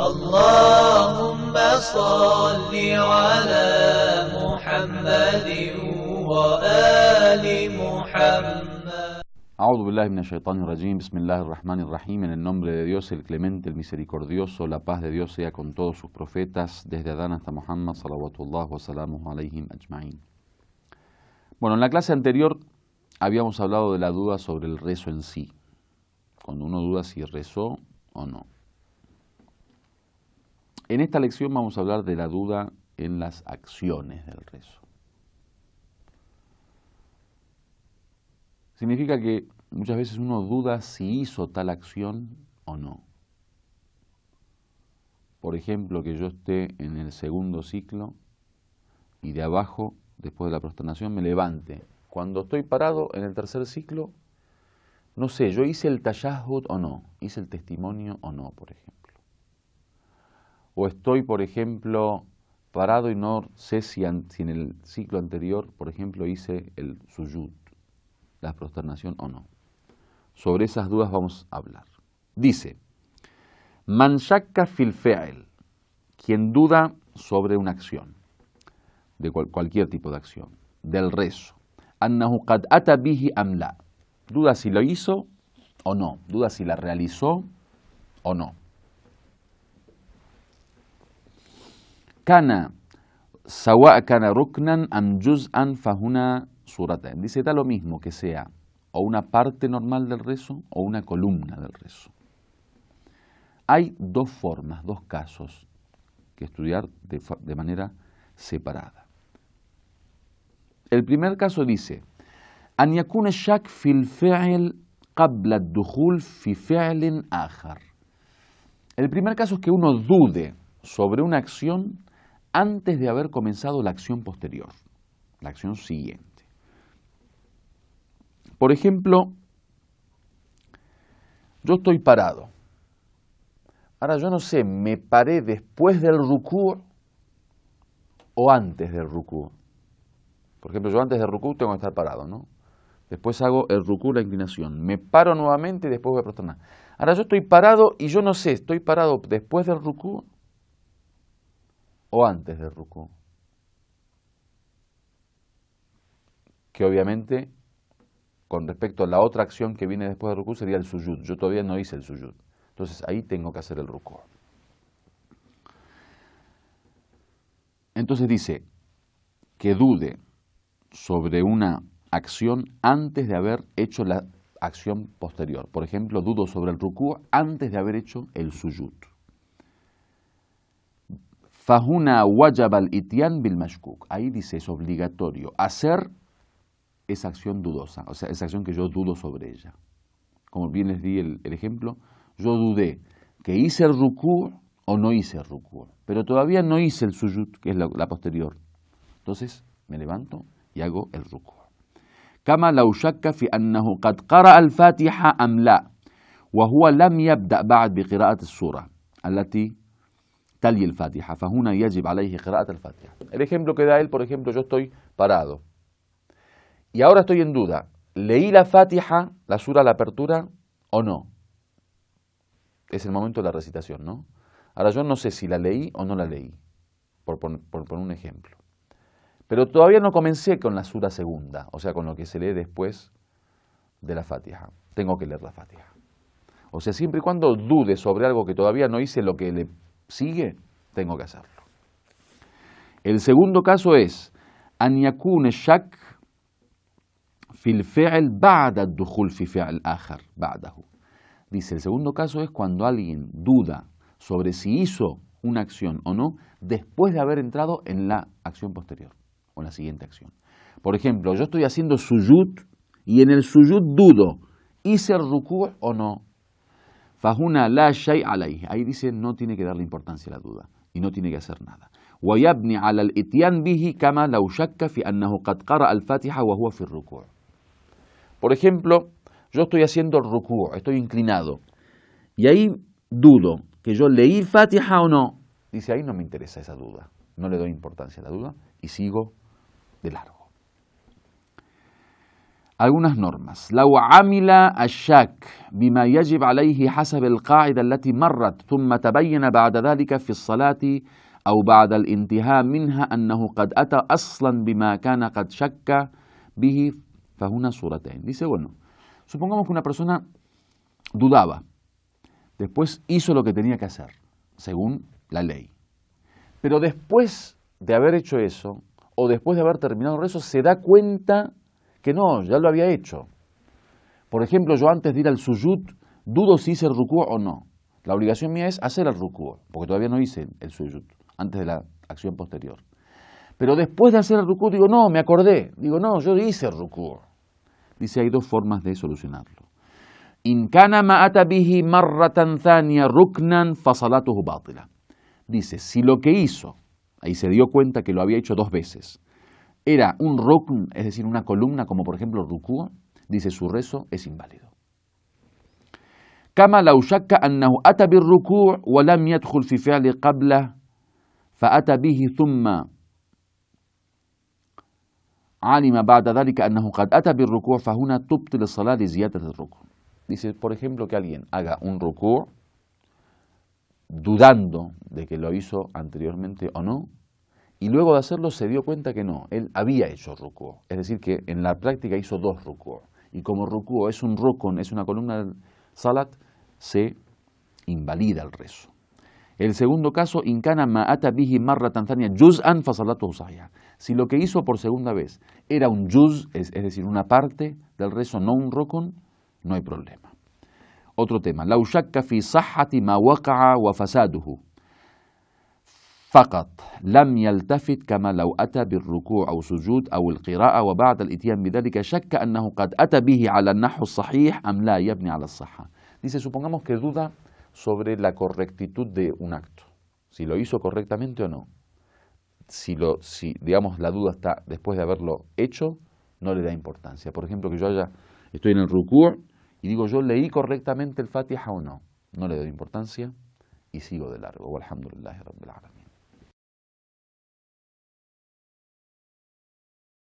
اللهم صل على محمد وآل محمد. A'udhu billahi minash-shaytanir rajim. Bismillahir-rahmanir-rahim. En el nombre de Dios, el clemente, el misericordioso, la paz de Dios sea con todos sus profetas, desde Adán hasta Muhammad, salawatullah wa salamuhu alayhim ajma'in. Bueno, en la clase anterior habíamos hablado de la duda sobre el rezo en sí, cuando uno duda si rezó o no. En esta lección vamos a hablar de la duda en las acciones del rezo. Significa que muchas veces uno duda si hizo tal acción o no. Por ejemplo, que yo esté en el segundo ciclo y de abajo, después de la prosternación, me levante. Cuando estoy parado en el tercer ciclo, no sé, yo hice el tashahhud o no, hice el testimonio o no, por ejemplo. O estoy, por ejemplo, parado y no sé si en el ciclo anterior, por ejemplo, hice el sujud, la prosternación o no. Sobre esas dudas vamos a hablar. Dice, man shakka fil fi'l, quien duda sobre una acción, de cualquier tipo de acción, del rezo, annahu qad ata bihi am la, duda si lo hizo o no, duda si la realizó o no. Kana sawa kana ruknan am juz'an fahuna suratan. Dice, da lo mismo que sea o una parte normal del rezo o una columna del rezo. Hay dos formas, dos casos que estudiar de manera separada. El primer caso dice, an yakuna shak fil fi'l qabla ad-dukhul fi fi'lin akhar. El primer caso es que uno dude sobre una acción antes de haber comenzado la acción posterior, la acción siguiente. Por ejemplo, yo estoy parado. Ahora yo no sé, ¿me paré después del rukú o antes del rukú? Por ejemplo, yo antes del rukú tengo que estar parado, ¿no? Después hago el rukú, la inclinación. Me paro nuevamente y después voy a prosternar. Ahora yo estoy parado y yo no sé, ¿estoy parado después del rukú o antes del rukú? Que obviamente, con respecto a la otra acción que viene después del rukú, sería el sujud. Yo todavía no hice el sujud. Entonces ahí tengo que hacer el rukú. Entonces dice que dude sobre una acción antes de haber hecho la acción posterior. Por ejemplo, dudo sobre el rukú antes de haber hecho el sujud. Fahuna wajab al-ityan bil mashkuk. Ahí dice, es obligatorio hacer esa acción dudosa, o sea, esa acción que yo dudo sobre ella. Como bien les di el ejemplo, yo dudé que hice el rukú o no hice el rukú, pero todavía no hice el sujud, que es la posterior. Entonces me levanto y hago el rukú. Kama law shakka fi annahu qad qara'a al-fatiha am la, wa huwa lam yabda' ba'd bi qira'ati as-surah allati tali al-fatiha, fahuna yajib alayhi qira'at al-fatiha. El ejemplo que da él, por ejemplo, yo estoy parado y ahora estoy en duda, ¿leí la Fatiha, la sura, la apertura o no? Es el momento de la recitación, ¿no? Ahora yo no sé si la leí o no la leí, por poner un ejemplo. Pero todavía no comencé con la sura segunda, o sea, con lo que se lee después de la Fatiha. Tengo que leer la Fatiha. O sea, siempre y cuando dude sobre algo que todavía no hice lo que le sigue, tengo que hacerlo. El segundo caso es, an yakun shak fil fi'l ba'da ad-dukhul fi fi'l akhar ba'dahu. Dice, el segundo caso es cuando alguien duda sobre si hizo una acción o no después de haber entrado en la acción posterior o en la siguiente acción. Por ejemplo, yo estoy haciendo sujud y en el sujud dudo, ¿hice el rukú o no? Fahuna la shay alayhi. Ahí dice, no tiene que darle importancia a la duda y no tiene que hacer nada. ويبني على الإتيان به كما لو شك في أنه قد قرأ الفاتحة وهو في الركوع. Por ejemplo, yo estoy haciendo el rukú, estoy inclinado, y ahí dudo que yo leí Fatiha o no. Dice, ahí no me interesa esa duda, no le doy importancia a la duda y sigo de largo. Algunas normas. لو عمل الشاك بما يجب عليه حسب القاعدة التي مرت ثم تبين بعد ذلك في الصلاة أو بعد الانتهاء منها أنه قد أتى أصلا بما كان قد شك به فهنا صورتين. Dice, bueno, supongamos que una persona dudaba, después hizo lo que tenía que hacer, según la ley. Pero después de haber hecho eso, o después de haber terminado el rezo, se da cuenta que no, ya lo había hecho. Por ejemplo, yo antes de ir al sujud, dudo si hice el rukú o no. La obligación mía es hacer el rukú, porque todavía no hice el sujud, antes de la acción posterior. Pero después de hacer el rukú, digo, no, me acordé. Digo, no, yo hice el rukú. Dice, hay dos formas de solucionarlo. In kana ma ata bihi marratan thaniya ruknan fasalatuhu batila. Dice, si lo que hizo, ahí se dio cuenta que lo había hecho dos veces, era un rukn, es decir, una columna, como por ejemplo el rukú, dice, su rezo es inválido. Kama law shakka annahu ata bir rukú wa lam yadkhul fi fi'li qabla fa ata bihi thumma alima ba'da dhalika annahu qad ata bir rukú fa huna tubtil as-salat li ziyadat ar-rukn. Dice, por ejemplo, que alguien haga un rukú dudando de que lo hizo anteriormente o no, y luego de hacerlo se dio cuenta que no, él había hecho rukú. Es decir, que en la práctica hizo dos rukú. Y como rukú es un rukun, es una columna del salat, se invalida el rezo. El segundo caso, in kana ma ata bihi marratan thaniya juz'an fa salatuhu sahihah. Si lo que hizo por segunda vez era un juz, es decir, una parte del rezo, no un rukun, no hay problema. Otro tema, law shakka fi sahhati ma waqa'a wa fasaduhu فقط لم يلتفت كما لو أتى بالركوع أو سجود أو القراءة وبعد الإتيان بذلك شك أنه قد أتى به على النحو الصحيح أم لا يبني على الصحة. Dice, supongamos que duda sobre la correctitud de un acto, si lo hizo correctamente o no. Si digamos la duda está después de haberlo hecho, no le da importancia. Por ejemplo, que yo estoy en el rukú y digo, yo leí correctamente el Fatiha o no, no le doy importancia y sigo de largo. Walhamdulillahi Rabbil Alamin.